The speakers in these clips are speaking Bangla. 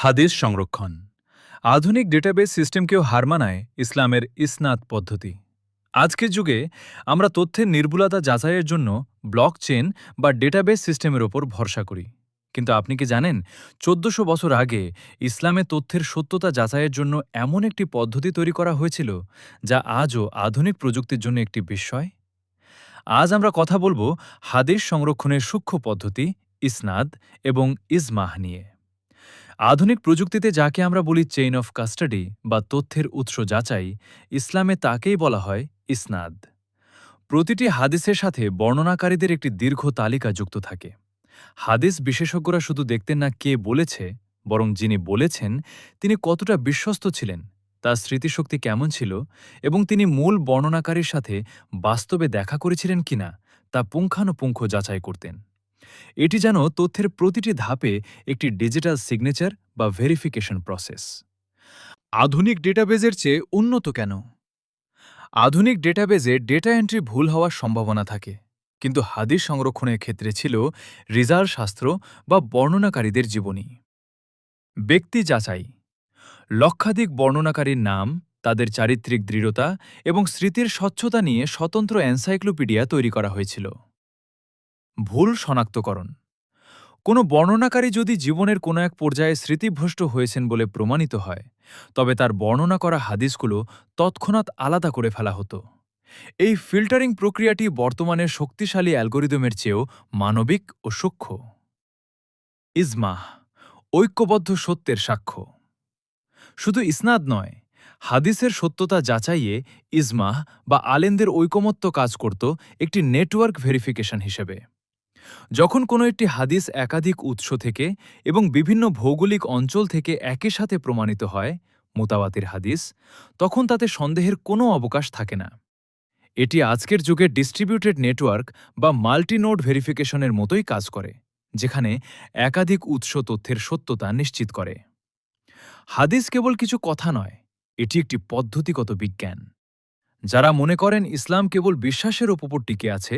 হাদিস সংরক্ষণ আধুনিক ডেটাবেস সিস্টেমকেও হার মানায় ইসলামের ইসনাদ পদ্ধতি। আজকের যুগে আমরা তথ্যের নির্ভুলতা যাচাইয়ের জন্য ব্লকচেন বা ডেটাবেস সিস্টেমের ওপর ভরসা করি। কিন্তু আপনি কি জানেন ১৪০০ বছর আগে ইসলামে তথ্যের সত্যতা যাচাইয়ের জন্য এমন একটি পদ্ধতি তৈরি করা হয়েছিল যা আজও আধুনিক প্রযুক্তির জন্য একটি বিস্ময়? আজ আমরা কথা বলবো হাদিস সংরক্ষণের সূক্ষ্ম পদ্ধতি, ইসনাদ এবং ইজমাহ নিয়ে। আধুনিক প্রযুক্তিতে যাকে আমরা বলি চেইন অফ কাস্টাডি বা তথ্যের উৎস যাচাই, ইসলামে তাকেই বলা হয় ইসনাদ। প্রতিটি হাদিসের সাথে বর্ণনাকারীদের একটি দীর্ঘ তালিকা যুক্ত থাকে। হাদিস বিশেষজ্ঞরা শুধু দেখতেন না কে বলেছে, বরং যিনি বলেছেন তিনি কতটা বিশ্বস্ত ছিলেন, তার স্মৃতিশক্তি কেমন ছিল এবং তিনি মূল বর্ণনাকারীর সাথে বাস্তবে দেখা করেছিলেন কিনা তা পুঙ্খানুপুঙ্খ যাচাই করতেন। এটি যেন তথ্যের প্রতিটি ধাপে একটি ডিজিটাল সিগনেচার বা ভেরিফিকেশন প্রসেস। আধুনিক ডেটাবেজের চেয়ে উন্নত কেন? আধুনিক ডেটাবেজে ডেটা এন্ট্রি ভুল হওয়ার সম্ভাবনা থাকে, কিন্তু হাদিস সংরক্ষণের ক্ষেত্রে ছিল রিজাল শাস্ত্র বা বর্ণনাকারীদের জীবনী। ব্যক্তি যাচাই, লক্ষাধিক বর্ণনাকারীর নাম, তাদের চারিত্রিক দৃঢ়তা এবং স্মৃতির স্বচ্ছতা নিয়ে স্বতন্ত্র এনসাইক্লোপিডিয়া তৈরি করা হয়েছিল। ভুল শনাক্তকরণ, কোনো বর্ণনাকারী যদি জীবনের কোনো এক পর্যায়ে স্মৃতিভ্রষ্ট হয়েছেন বলে প্রমাণিত হয়, তবে তার বর্ণনা করা হাদিসগুলো তৎক্ষণাৎ আলাদা করে ফেলা হতো। এই ফিল্টারিং প্রক্রিয়াটি বর্তমানের শক্তিশালী অ্যালগোরিদমের চেয়েও মানবিক ও সূক্ষ্ম। ইজমাহ, ঐক্যবদ্ধ সত্যের সাক্ষ্য। শুধু ইসনাদ নয়, হাদিসের সত্যতা যাচাইয়ে ইজমাহ বা আলেমদের ঐকমত্য কাজ করত একটি নেটওয়ার্ক ভেরিফিকেশন হিসেবে। যখন কোনো একটি হাদিস একাধিক উৎস থেকে এবং বিভিন্ন ভৌগোলিক অঞ্চল থেকে একই সাথে প্রমাণিত হয়, মুতাওয়াতির হাদিস, তখন তাতে সন্দেহের কোনো অবকাশ থাকে না। এটি আজকের যুগের ডিস্ট্রিবিউটেড নেটওয়ার্ক বা মাল্টিনোড ভেরিফিকেশনের মতোই কাজ করে, যেখানে একাধিক উৎস তথ্যের সত্যতা নিশ্চিত করে। হাদিস কেবল কিছু কথা নয়, এটি একটি পদ্ধতিগত বিজ্ঞান। যারা মনে করেন ইসলাম কেবল বিশ্বাসের উপর টিকে আছে,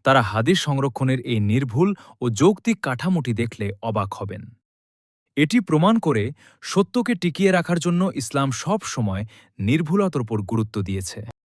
তারা হাদিস সংরক্ষণের এই নির্ভুল ও যৌক্তিক কাঠামোটি দেখলে অবাক হবেন। এটি প্রমাণ করে সত্যকে টিকিয়ে রাখার জন্য ইসলাম সব সময় নির্ভুলতার উপর গুরুত্ব দিয়েছে।